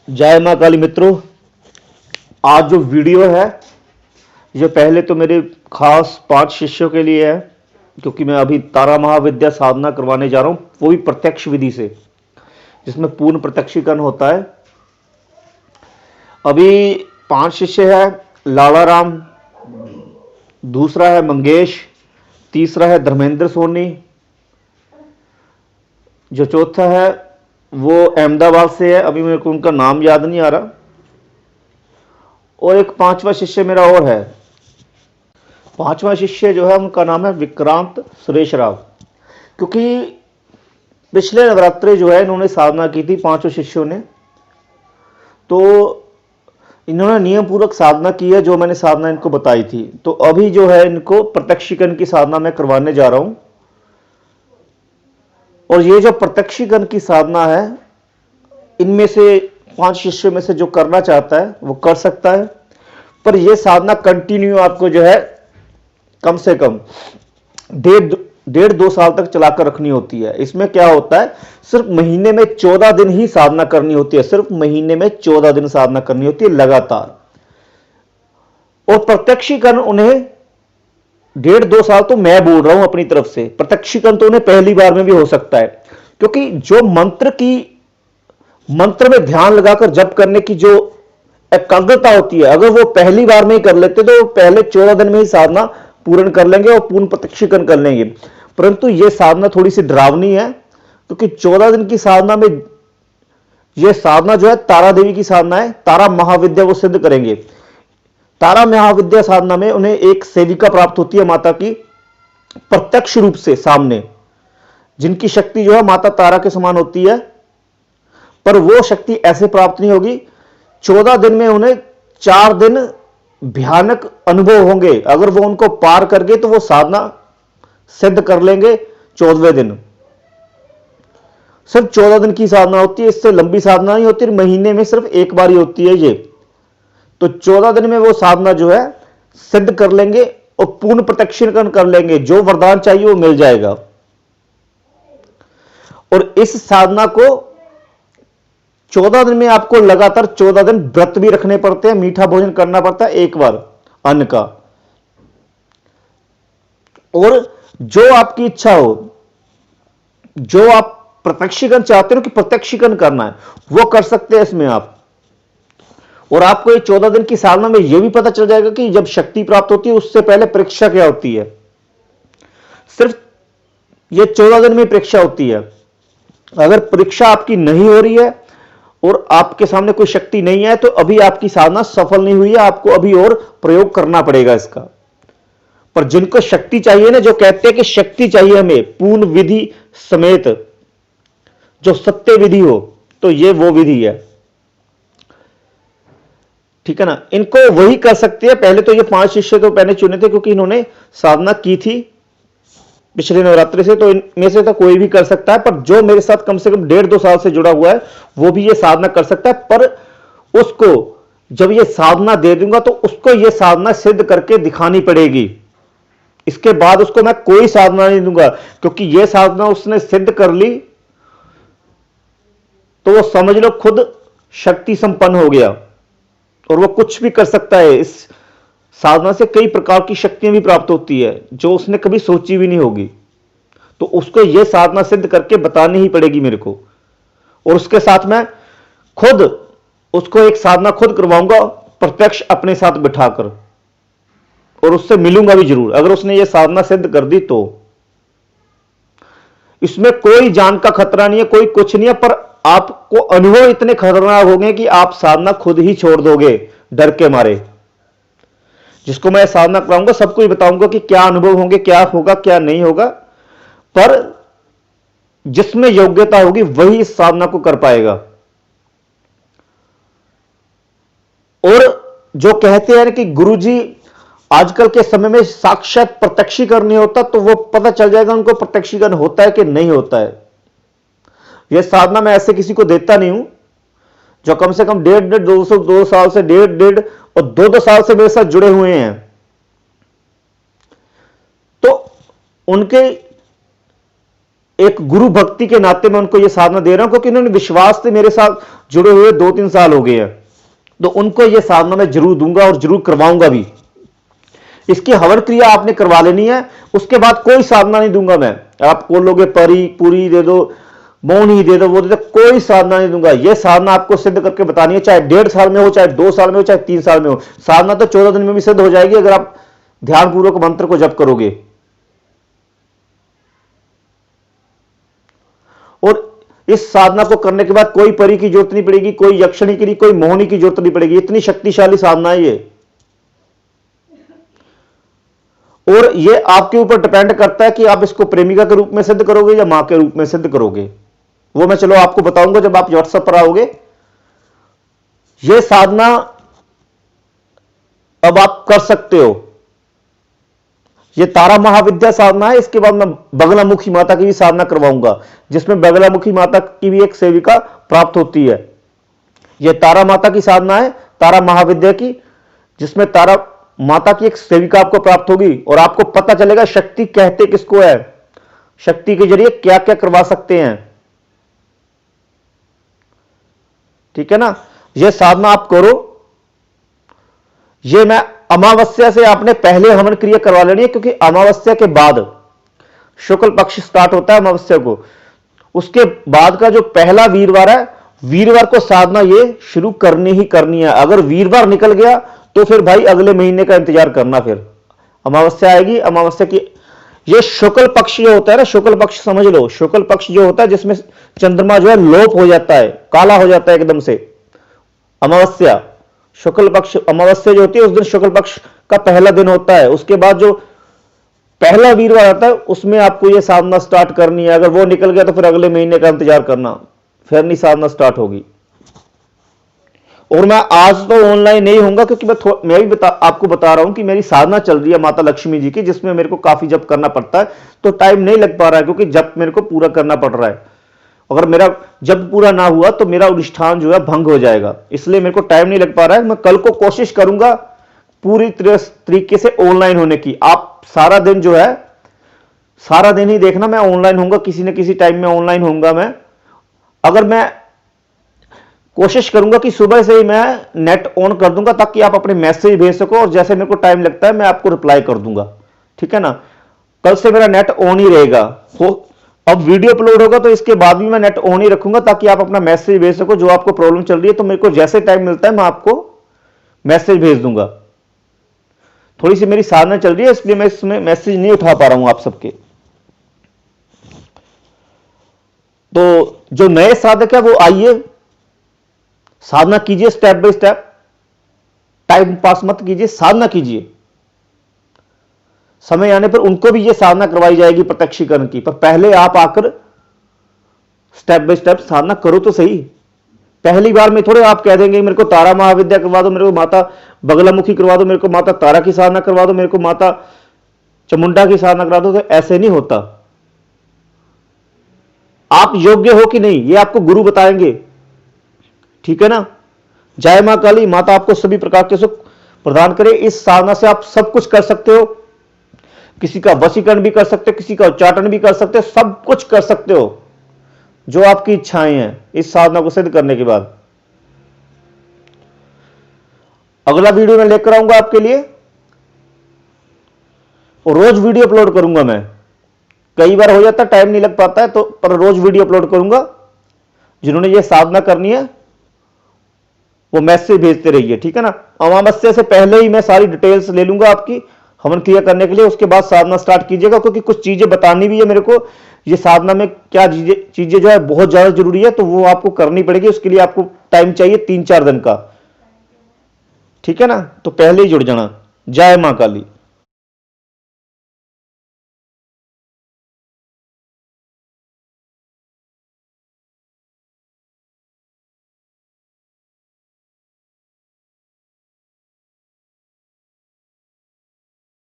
जय मां काली मित्रों। आज जो वीडियो है ये पहले तो मेरे खास 5 शिष्यों के लिए है, क्योंकि मैं अभी तारा महाविद्या साधना करवाने जा रहा हूं, वो भी प्रत्यक्ष विधि से, जिसमें पूर्ण प्रत्यक्षीकरण होता है। अभी 5 शिष्य है। लाला राम, दूसरा है मंगेश, तीसरा है धर्मेंद्र सोनी, जो चौथा है वो अहमदाबाद से है, अभी मेरे को उनका नाम याद नहीं आ रहा, और एक 5वां शिष्य मेरा और है। 5वां शिष्य जो है उनका नाम है विक्रांत सुरेश राव। क्योंकि पिछले नवरात्रे जो है इन्होंने साधना की थी 5 शिष्यों ने, तो इन्होंने नियम पूर्वक साधना की है, जो मैंने साधना इनको बताई थी। तो अभी जो है इनको प्रत्यक्षीकरण की साधना मैं करवाने जा रहा हूं। और ये जो प्रत्यक्षीकरण की साधना है, इनमें से 5 शिष्यों में से जो करना चाहता है वो कर सकता है, पर यह साधना कंटिन्यू आपको जो है कम से कम 1.5-2 साल तक चलाकर रखनी होती है। इसमें क्या होता है, सिर्फ महीने में 14 दिन ही साधना करनी होती है, सिर्फ महीने में 14 दिन साधना करनी होती है लगातार। और प्रत्यक्षीकरण उन्हें 1.5-2 साल तो मैं बोल रहा हूं अपनी तरफ से, प्रत्यक्षीकरण तो उन्हें पहली बार में भी हो सकता है। क्योंकि जो मंत्र में ध्यान लगाकर जप करने की जो एकाग्रता होती है, अगर वो पहली बार में ही कर लेते तो पहले 14 दिन में ही साधना पूर्ण कर लेंगे और पूर्ण प्रत्यक्षीकरण कर लेंगे। परंतु यह साधना थोड़ी सी डरावनी है, क्योंकि 14 दिन की साधना में यह साधना जो है तारा देवी की साधना है, तारा महाविद्या वो सिद्ध करेंगे। तारा महाविद्या साधना में उन्हें एक सेविका प्राप्त होती है माता की, प्रत्यक्ष रूप से सामने, जिनकी शक्ति जो है माता तारा के समान होती है। पर वो शक्ति ऐसे प्राप्त नहीं होगी। 14 दिन में उन्हें 4 दिन भयानक अनुभव होंगे। अगर वो उनको पार कर गए तो वो साधना सिद्ध कर लेंगे 14वें दिन। सिर्फ 14 दिन की साधना होती है, इससे लंबी साधना नहीं होती, महीने में सिर्फ एक बार ही होती है ये। तो 14 दिन में वो साधना जो है सिद्ध कर लेंगे और पूर्ण प्रत्यक्षीकरण कर लेंगे, जो वरदान चाहिए वो मिल जाएगा। और इस साधना को 14 दिन में आपको लगातार 14 दिन व्रत भी रखने पड़ते हैं, मीठा भोजन करना पड़ता है एक बार अन्न का। और जो आपकी इच्छा हो, जो आप प्रत्यक्षीकरण चाहते हो कि प्रत्यक्षीकरण करना है, वो कर सकते हैं इसमें आप। और आपको ये 14 दिन की साधना में यह भी पता चल जाएगा कि जब शक्ति प्राप्त होती है उससे पहले परीक्षा क्या होती है। सिर्फ ये 14 दिन में परीक्षा होती है। अगर परीक्षा आपकी नहीं हो रही है और आपके सामने कोई शक्ति नहीं है, तो अभी आपकी साधना सफल नहीं हुई है, आपको अभी और प्रयोग करना पड़ेगा इसका। पर जिनको शक्ति चाहिए ना, जो कहते हैं कि शक्ति चाहिए हमें पूर्ण विधि समेत, जो सत्य विधि हो, तो ये वो विधि है, ठीक है ना। इनको वही कर सकते हैं। पहले तो ये 5 शिष्य तो पहले चुने थे, क्योंकि इन्होंने साधना की थी पिछले नवरात्रि से, तो इनमें से तो कोई भी कर सकता है। पर जो मेरे साथ कम से कम 1.5-2 साल से जुड़ा हुआ है वो भी ये साधना कर सकता है। पर उसको जब ये साधना दे दूंगा तो उसको ये साधना सिद्ध करके दिखानी पड़ेगी। इसके बाद उसको मैं कोई साधना नहीं दूंगा, क्योंकि ये साधना उसने सिद्ध कर ली तो वो समझ लो खुद शक्ति संपन्न हो गया और वो कुछ भी कर सकता है। इस साधना से कई प्रकार की शक्तियां भी प्राप्त होती है जो उसने कभी सोची भी नहीं होगी। तो उसको यह साधना सिद्ध करके बतानी ही पड़ेगी मेरे को। और उसके साथ मैं खुद उसको एक साधना खुद करवाऊंगा, प्रत्यक्ष अपने साथ बिठाकर, और उससे मिलूंगा भी जरूर अगर उसने यह साधना सिद्ध कर दी तो। इसमें कोई जान का खतरा नहीं है, कोई कुछ नहीं है, पर आपको अनुभव इतने खतरनाक होंगे कि आप साधना खुद ही छोड़ दोगे डर के मारे। जिसको मैं साधना कराऊंगा सबको ही बताऊंगा कि क्या अनुभव होंगे, क्या होगा क्या नहीं होगा, पर जिसमें योग्यता होगी वही इस साधना को कर पाएगा। और जो कहते हैं कि गुरुजी आजकल के समय में साक्षात प्रत्यक्षीकरण नहीं होता, तो वो पता चल जाएगा उनको प्रत्यक्षीकरण होता है कि नहीं होता है। यह साधना मैं ऐसे किसी को देता नहीं हूं जो कम से कम 1.5-2 साल से 1.5 और 2 साल से मेरे साथ जुड़े हुए हैं। तो उनके एक गुरु भक्ति के नाते मैं उनको ये साधना दे रहा हूं, क्योंकि उन्होंने विश्वास से मेरे साथ जुड़े हुए 2-3 साल हो गए हैं, तो उनको ये साधना मैं जरूर दूंगा और जरूर करवाऊंगा भी। इसकी हवन क्रिया आपने करवा लेनी है, उसके बाद कोई साधना नहीं दूंगा मैं। आप बोलोगे परी पूरी दे दो, मौन ही दे दो, वो दे दो, कोई साधना नहीं दूंगा। यह साधना आपको सिद्ध करके बतानी है, चाहे 1.5 साल में हो, चाहे 2 साल में हो, चाहे 3 साल में हो। साधना तो 14 दिन में भी सिद्ध हो जाएगी अगर आप ध्यानपूर्वक मंत्र को जप करोगे। और इस साधना को करने के बाद कोई परी की जरूरत नहीं पड़ेगी, कोई यक्षिणी की नहीं, कोई मोहनी की जरूरत नहीं पड़ेगी। इतनी शक्तिशाली साधना है ये। और ये आपके ऊपर डिपेंड करता है कि आप इसको प्रेमिका के रूप में सिद्ध करोगे या मां के रूप में सिद्ध करोगे। वो मैं चलो आपको बताऊंगा जब आप व्हाट्सएप पर आओगे। ये साधना अब आप कर सकते हो। ये तारा महाविद्या साधना है। इसके बाद मैं बगलामुखी माता की भी साधना करवाऊंगा, जिसमें बगलामुखी माता की भी एक सेविका प्राप्त होती है। यह तारा माता की साधना है, तारा महाविद्या की, जिसमें तारा माता की एक सेविका आपको प्राप्त होगी और आपको पता चलेगा शक्ति कहते किसको है, शक्ति के जरिए क्या क्या करवा सकते हैं। ठीक है ना। यह साधना आप करो। यह मैं अमावस्या से आपने पहले हवन क्रिया करवा लेनी है, क्योंकि अमावस्या के बाद शुक्ल पक्ष स्टार्ट होता है अमावस्या को। उसके बाद का जो पहला वीरवार है, वीरवार को साधना ये शुरू करनी ही करनी है। अगर वीरवार निकल गया तो फिर भाई अगले महीने का इंतजार करना। फिर अमावस्या आएगी, अमावस्या की ये शुक्ल पक्ष जो होता है ना, शुक्ल पक्ष समझ लो, शुक्ल पक्ष जो होता है जिसमें चंद्रमा जो है लोप हो जाता है, काला हो जाता है एकदम से। अमावस्या शुक्ल पक्ष अमावस्या जो होती है उस दिन शुक्ल पक्ष का पहला दिन होता है। उसके बाद जो पहला वीरवार आता है उसमें आपको यह साधना स्टार्ट करनी है। अगर वो निकल गया तो फिर अगले महीने का इंतजार करना, फिर नहीं साधना स्टार्ट होगी। और मैं आज तो ऑनलाइन नहीं होऊंगा, क्योंकि मैं भी आपको बता रहा हूं कि मेरी साधना चल रही है माता लक्ष्मी जी की, जिसमें मेरे को काफी जप करना पड़ता है, तो टाइम नहीं लग पा रहा है, क्योंकि जप मेरे को पूरा करना पड़ रहा है। अगर मेरा जब पूरा ना हुआ तो मेरा अनुष्ठान जो है भंग हो जाएगा, इसलिए मेरे को टाइम नहीं लग पा रहा है। मैं कल को कोशिश करूंगा पूरी तरीके से ऑनलाइन होने की। आप सारा दिन जो है, सारा दिन ही देखना मैं ऑनलाइन होऊंगा, किसी न किसी टाइम में ऑनलाइन होऊंगा मैं। अगर मैं कोशिश करूंगा कि सुबह से ही मैं नेट ऑन कर दूंगा, ताकि आप अपने मैसेज भेज सको, और जैसे मेरे को टाइम लगता है मैं आपको रिप्लाई कर दूंगा। ठीक है ना। कल से मेरा नेट ऑन ही रहेगा। अब वीडियो अपलोड होगा तो इसके बाद भी मैं नेट ऑन ही रखूंगा, ताकि आप अपना मैसेज भेज सको। जो आपको प्रॉब्लम चल रही है तो मेरे को जैसे टाइम मिलता है मैं आपको मैसेज भेज दूंगा। थोड़ी सी मेरी साधना चल रही है, इसलिए मैं इसमें मैसेज नहीं उठा पा रहा हूं आप सबके। तो जो नए साधक है वो आइए, साधना कीजिए step by step, time pass मत कीजिए, साधना कीजिए। समय आने पर उनको भी यह साधना करवाई जाएगी प्रत्यक्षीकरण की, पर पहले आप आकर स्टेप बाय स्टेप साधना करो तो सही। पहली बार में थोड़े आप कह देंगे मेरे को तारा महाविद्या करवा दो, मेरे को माता बगलामुखी करवा दो, मेरे को माता तारा की साधना करवा दो, मेरे को माता चामुंडा की साधना करा दो, तो ऐसे नहीं होता। आप योग्य हो कि नहीं ये आपको गुरु बताएंगे। ठीक है ना। जय मां काली, माता आपको सभी प्रकार के सुख प्रदान करे। इस साधना से आप सब कुछ कर सकते हो। किसी का वशीकरण भी कर सकते हो, किसी का उच्चाटन भी कर सकते हो, सब कुछ कर सकते हो जो आपकी इच्छाएं हैं इस साधना को सिद्ध करने के बाद। अगला वीडियो मैं लेकर आऊंगा आपके लिए, और रोज वीडियो अपलोड करूंगा मैं। कई बार हो जाता है टाइम नहीं लग पाता है, तो पर रोज वीडियो अपलोड करूंगा। जिन्होंने ये साधना करनी है वो मैसेज भेजते रहिए। ठीक है ना। अमावस्या से पहले ही मैं सारी डिटेल्स ले लूंगा आपकी हवन क्रिया करने के लिए, उसके बाद साधना स्टार्ट कीजिएगा, क्योंकि कुछ चीजें बतानी भी है मेरे को। ये साधना में क्या चीजें जो है बहुत ज्यादा जरूरी है, तो वो आपको करनी पड़ेगी। उसके लिए आपको टाइम चाहिए 3-4 दिन का। ठीक है ना। तो पहले ही जुड़ जाना। जय मां काली।